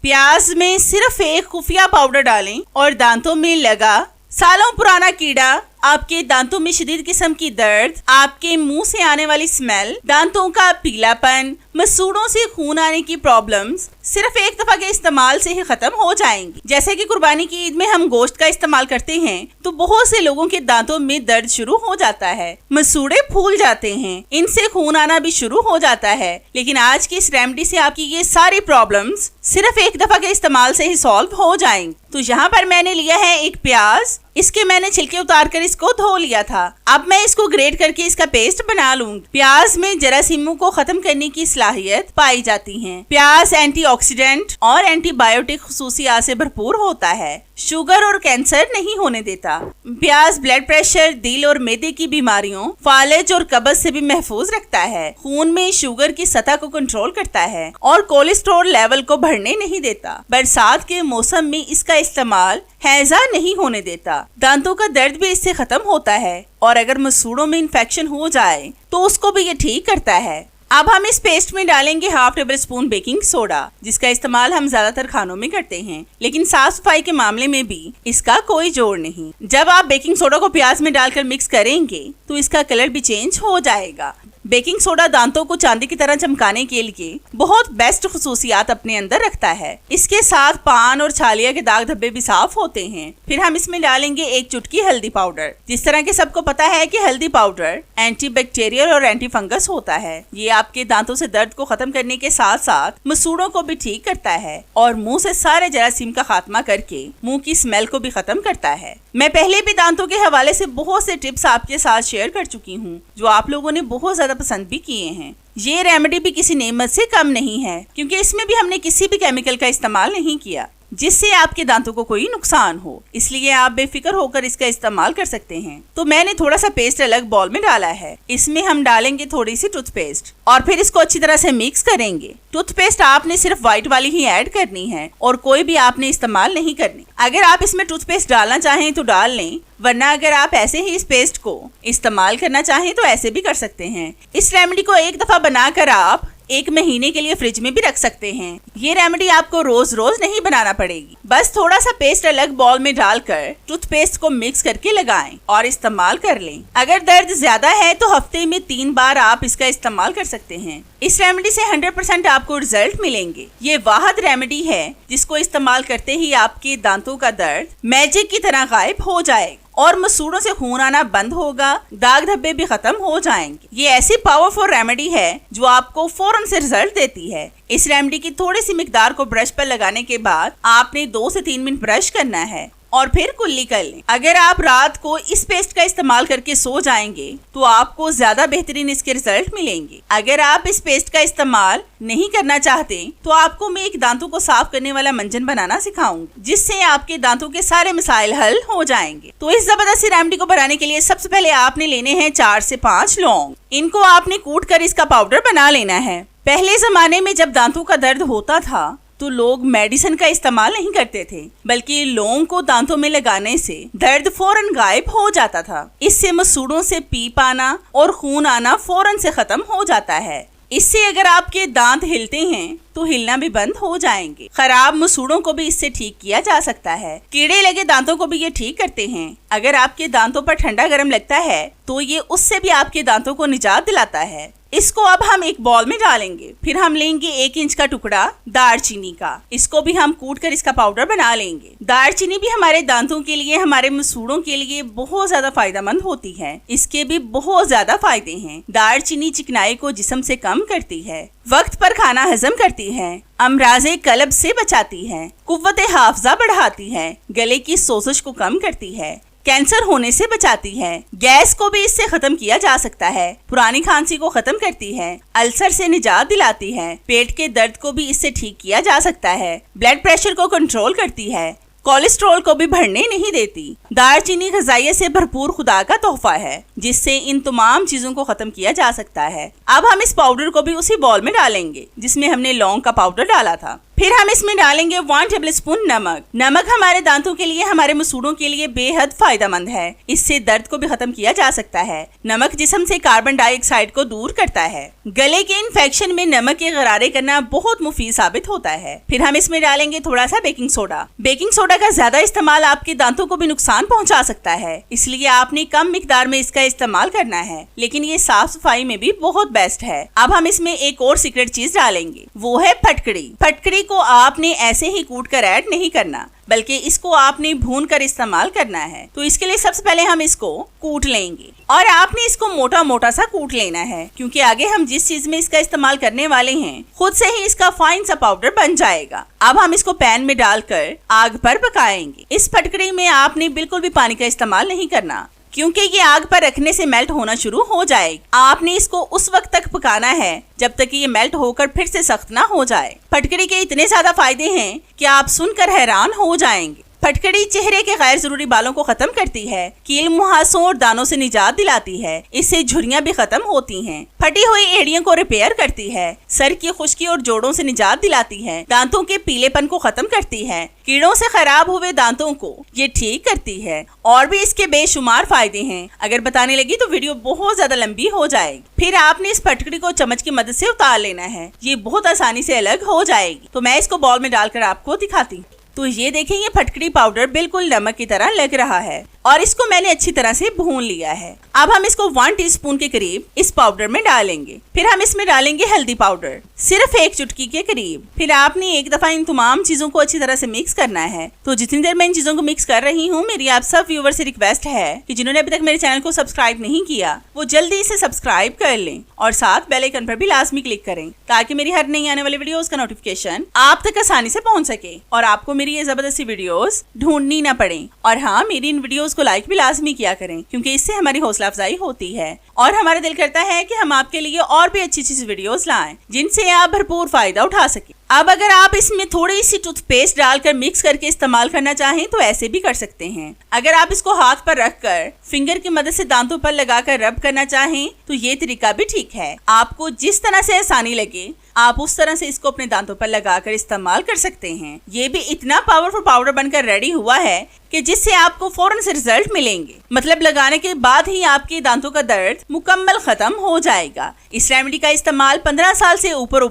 प्याज में सिर्फ एक खुफिया पाउडर डालें और दांतों में लगा सालों पुराना कीड़ा, आपके दांतों में शदीद किस्म की दर्द, आपके मुंह से आने वाली स्मेल, दांतों का पीलापन, मसूड़ों से खून आने की प्रॉब्लम्स सिर्फ एक दफा के इस्तेमाल से ही खत्म हो जाएंगी। जैसे कि कुर्बानी की ईद में हम गोश्त का इस्तेमाल करते हैं तो बहुत से लोगों के दांतों में दर्द शुरू हो जाता है, मसूड़े फूल जाते हैं, इनसे खून आना भी शुरू हो जाता है। लेकिन आज की इस रेमेडी से आपकी ये सारी प्रॉब्लम्स सिर्फ एक दफा के इस्तेमाल से ही सॉल्व हो जाएंगी। तो यहाँ पर मैंने लिया है एक प्याज, इसके मैंने छिलके उतार कर इसको धो लिया था। अब मैं इसको ग्रेट करके इसका पेस्ट बना लूंगी। प्याज में जरासीमों को खत्म करने की सलाहियत पाई जाती है। प्याज एंटीऑक्सीडेंट और एंटीबायोटिक खुसूसियात से भरपूर होता है, शुगर और कैंसर नहीं होने देता। प्याज ब्लड प्रेशर, दिल और मैदे की बीमारियों, फालिज और कब्ज से भी महफूज रखता है। खून में शुगर की सतह को कंट्रोल करता है और कोलेस्ट्रॉल लेवल को बढ़ने नहीं देता। बरसात के मौसम में इसका इस्तेमाल हैजा नहीं होने देता। दांतों का दर्द भी इससे खत्म होता है और अगर मसूड़ों में इन्फेक्शन हो जाए तो उसको भी ये ठीक करता है। अब हम इस पेस्ट में डालेंगे half table spoon baking soda, जिसका इस्तेमाल हम ज्यादातर खानों में करते हैं, लेकिन साफ सफाई के मामले में भी इसका कोई जोड़ नहीं। जब आप बेकिंग सोडा को प्याज में डालकर मिक्स करेंगे तो इसका कलर भी चेंज हो जाएगा। बेकिंग सोडा दांतों को चांदी की तरह चमकाने के लिए बहुत बेस्ट खुसूसियात अपने अंदर रखता है। इसके साथ पान और छालिया के दाग धब्बे भी साफ होते हैं। फिर हम इसमें डालेंगे एक चुटकी हल्दी पाउडर। जिस तरह के सबको पता है कि हल्दी पाउडर एंटीबैक्टीरियल और एंटी फंगस होता है। ये आपके दांतों से दर्द को खत्म करने के साथ साथ मसूड़ों को भी ठीक करता है और मुंह से सारे जरासीम का खात्मा करके मुंह की स्मेल को भी खत्म करता है। मैं पहले भी दांतों के हवाले से बहुत से टिप्स आपके साथ शेयर कर चुकी हूँ जो आप लोगों ने बहुत ज्यादा पसंद भी किए हैं। ये रेमेडी भी किसी नेमत से कम नहीं है, क्योंकि इसमें भी हमने किसी भी केमिकल का इस्तेमाल नहीं किया जिससे आपके दांतों को कोई नुकसान हो। इसलिए आप बेफिक्र होकर इसका इस्तेमाल कर सकते हैं। तो मैंने थोड़ा सा पेस्ट अलग बाउल में डाला है। इसमें हम डालेंगे थोड़ी सी टूथपेस्ट और फिर इसको अच्छी तरह से मिक्स करेंगे। टूथपेस्ट आपने सिर्फ व्हाइट वाली ही ऐड करनी है और कोई भी आपने इस्तेमाल नहीं करनी। अगर आप इसमें टूथपेस्ट डालना चाहें तो डाल लें, वरना अगर आप ऐसे ही इस पेस्ट को इस्तेमाल करना चाहें तो ऐसे भी कर सकते हैं। इस रेमेडी को एक दफा बनाकर आप 1 महीने के लिए फ्रिज में भी रख सकते हैं। ये रेमेडी आपको रोज रोज नहीं बनाना पड़ेगी। बस थोड़ा सा पेस्ट अलग बाउल में डालकर टूथपेस्ट को मिक्स करके लगाएं और इस्तेमाल कर लें। अगर दर्द ज्यादा है तो हफ्ते में 3 बार आप इसका इस्तेमाल कर सकते हैं। इस रेमेडी से 100% आपको रिजल्ट मिलेंगे। ये वाहिद रेमेडी है जिसको इस्तेमाल करते ही आपके दांतों का दर्द मैजिक की तरह गायब हो जाएगा और मसूड़ों से खून आना बंद होगा, दाग धब्बे भी खत्म हो जाएंगे। ये ऐसी पावरफुल रेमेडी है जो आपको फौरन से रिजल्ट देती है। इस रेमेडी की थोड़ी सी मिकदार को ब्रश पर लगाने के बाद आपने 2 से 3 मिनट ब्रश करना है और फिर कुल्ली कर लें। अगर आप रात को इस पेस्ट का इस्तेमाल करके सो जाएंगे तो आपको ज्यादा बेहतरीन इसके रिजल्ट मिलेंगे। अगर आप इस पेस्ट का इस्तेमाल नहीं करना चाहते तो आपको मैं एक दांतों को साफ करने वाला मंजन बनाना सिखाऊंगी, जिससे आपके दांतों के सारे मसाइल हल हो जाएंगे। तो इस जबरदस्त रेमेडी को बनाने के लिए सबसे पहले आपने लेने हैं 4 से 5 लौंग। इनको आपने कूट कर इसका पाउडर बना लेना है। पहले जमाने में जब दांतों का दर्द होता था तो लोग मेडिसिन का इस्तेमाल नहीं करते थे, बल्कि लौंग को दांतों में लगाने से दर्द फौरन गायब हो जाता था। इससे मसूड़ों से पीप आना और खून आना फौरन से खत्म हो जाता है। इससे अगर आपके दांत हिलते हैं तो हिलना भी बंद हो जाएंगे। खराब मसूड़ों को भी इससे ठीक किया जा सकता है। कीड़े लगे दांतों को भी ये ठीक करते हैं। अगर आपके दांतों पर ठंडा गर्म लगता है तो ये उससे भी आपके दांतों को निजात दिलाता है। इसको अब हम एक बॉल में डालेंगे। फिर हम लेंगे 1 इंच का टुकड़ा दालचीनी का। इसको भी हम कूट कर इसका पाउडर बना लेंगे। दालचीनी भी हमारे दांतों के लिए, हमारे मसूड़ों के लिए बहुत ज्यादा फायदेमंद होती है। इसके भी बहुत ज्यादा फायदे हैं। दालचीनी चिकनाई को जिस्म से कम करती है, वक्त पर खाना हजम करती है, अमराजे कलब से बचाती है, कुव्वत हाफजा बढ़ाती है, गले की सोजिश को कम करती है, कैंसर होने से बचाती है, गैस को भी इससे खत्म किया जा सकता है, पुरानी खांसी को खत्म करती है, अल्सर से निजात दिलाती है, पेट के दर्द को भी इससे ठीक किया जा सकता है, ब्लड प्रेशर को कंट्रोल करती है, कोलेस्ट्रॉल को भी बढ़ने नहीं देती। दालचीनी ग़िज़ाइयत से भरपूर खुदा का तोहफा है, जिससे इन तमाम चीजों को खत्म किया जा सकता है। अब हम इस पाउडर को भी उसी बॉल में डालेंगे जिसमें हमने लौंग का पाउडर डाला था। फिर हम इसमें डालेंगे 1 टेबलस्पून नमक। नमक हमारे दांतों के लिए, हमारे मसूड़ों के लिए बेहद फायदेमंद है। इससे दर्द को भी खत्म किया जा सकता है। नमक जिस्म से कार्बन डाइऑक्साइड को दूर करता है। गले के इन्फेक्शन में नमक के गरारे करना बहुत मुफीद साबित होता है। फिर हम इसमें डालेंगे थोड़ा सा बेकिंग सोडा। बेकिंग सोडा का ज्यादा इस्तेमाल आपके दांतों को भी नुकसान पहुंचा सकता है, इसलिए आपने कम मिकदार में इसका इस्तेमाल करना है, लेकिन ये साफ सफाई में भी बहुत बेस्ट है। अब हम इसमें एक और सीक्रेट चीज डालेंगे, वो है फटकड़ी। फटकड़ी को आपने ऐसे ही कूट कर ऐड नहीं करना, बल्कि इसको आपने भून कर इस्तेमाल करना है। तो इसके लिए सबसे पहले हम इसको कूट लेंगे और आपने इसको मोटा मोटा सा कूट लेना है, क्योंकि आगे हम जिस चीज में इसका इस्तेमाल करने वाले हैं खुद से ही इसका फाइन सा पाउडर बन जाएगा। अब हम इसको पैन में डालकर आग पर पकाएंगे। इस फटकड़ी में आपने बिल्कुल भी पानी का इस्तेमाल नहीं करना, क्योंकि ये आग पर रखने से मेल्ट होना शुरू हो जाएगा। आपने इसको उस वक्त तक पकाना है जब तक कि ये मेल्ट होकर फिर से सख्त ना हो जाए। फटकड़ी के इतने ज्यादा फायदे हैं कि आप सुनकर हैरान हो जाएंगे। फटकड़ी चेहरे के गैर जरूरी बालों को खत्म करती है, कील मुहासों और दानों से निजात दिलाती है। इससे झुर्रियां भी खत्म होती हैं। फटी हुई एड़ियों को रिपेयर करती है, सर की खुश्की और जोड़ों से निजात दिलाती है, दांतों के पीलेपन को खत्म करती है, कीड़ों से खराब हुए दांतों को ये ठीक करती है। और भी इसके बेशुमार फायदे हैं। अगर बताने लगी तो वीडियो बहुत ज्यादा लंबी हो जाएगी। फिर आपने इस फटकड़ी को चम्मच की मदद से उतार लेना है। ये बहुत आसानी से अलग हो जाएगी। तो मैं इसको बॉल में डालकर आपको दिखाती हूँ। तो ये देखें, ये फटकड़ी पाउडर बिल्कुल नमक की तरह लग रहा है और इसको मैंने अच्छी तरह से भून लिया है। अब हम इसको 1 टीस्पून के करीब इस पाउडर में डालेंगे। फिर हम इसमें डालेंगे हल्दी पाउडर, सिर्फ 1 चुटकी के करीब। फिर आपने एक दफा इन तमाम चीजों को अच्छी तरह से मिक्स करना है। तो जितनी देर मैं इन चीजों को मिक्स कर रही हूँ, मेरी आप सब व्यूअर से रिक्वेस्ट है कि जिन्होंने अभी तक मेरे चैनल को सब्सक्राइब नहीं किया वो जल्दी इसे सब्सक्राइब कर लें और साथ बेल आइकन पर भी लाजमी क्लिक करें, ताकि मेरी हर नई आने वाली वीडियोस का नोटिफिकेशन आप तक आसानी से पहुंच सके और आपको मेरी ये जबरदस्ती वीडियोस ढूंढनी न पड़े। और हाँ, मेरी इन वीडियोस को लाइक भी लाजमी किया करें, क्योंकि इससे हमारी हौसला अफजाई होती है और हमारा दिल करता है कि हम आपके लिए और भी अच्छी अच्छी वीडियोस लाएं, जिनसे आप भरपूर फायदा उठा सकें। अब अगर आप इसमें थोड़ी सी टूथपेस्ट डालकर मिक्स करके इस्तेमाल करना चाहें तो ऐसे भी कर सकते हैं। अगर आप इसको हाथ पर रखकर फिंगर की मदद से दांतों पर लगाकर रब करना चाहें तो ये तरीका भी ठीक है। आपको जिस तरह से आसानी लगे आप उस तरह से इसको अपने दांतों पर लगाकर इस्तेमाल कर सकते हैं। ये भी इतना पावरफुल पाउडर बनकर रेडी हुआ है कि जिससे आपको फौरन से रिजल्ट मिलेंगे। मतलब लगाने के बाद ही आपके दांतों का दर्द मुकम्मल खत्म हो जाएगा। इस रेमेडी का इस्तेमाल 15 साल से ऊपर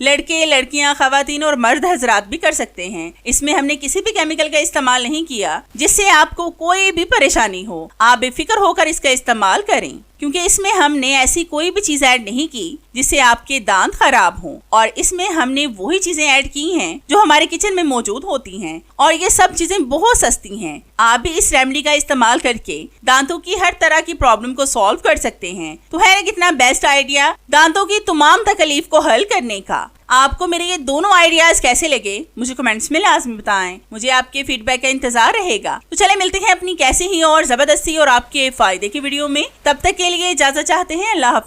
लड़के, लड़कियां, खवातीन और मर्द हजरात भी कर सकते हैं। इसमें हमने किसी भी केमिकल का इस्तेमाल नहीं किया जिससे आपको कोई भी परेशानी हो। आप बेफिक्र होकर इसका इस्तेमाल करें, क्योंकि इसमें हमने ऐसी कोई भी चीज ऐड नहीं की जिससे आपके दांत खराब हों, और इसमें हमने वही चीजें ऐड की हैं जो हमारे किचन में मौजूद होती हैं, और ये सब चीजें बहुत सस्ती हैं। आप भी इस रेमेडी का इस्तेमाल करके दांतों की हर तरह की प्रॉब्लम को सॉल्व कर सकते हैं। तो है ना कितना बेस्ट आइडिया दांतों की तमाम तकलीफ को हल करने का। आपको मेरे ये दोनों आइडियाज कैसे लगे मुझे कमेंट्स में लाजमी बताएं। मुझे आपके फीडबैक का इंतजार रहेगा। तो चले मिलते हैं अपनी कैसे ही और जबरदस्ती और आपके फायदे की वीडियो में। तब तक के लिए इजाजत चाहते हैं। अल्लाह हाफ़िज़।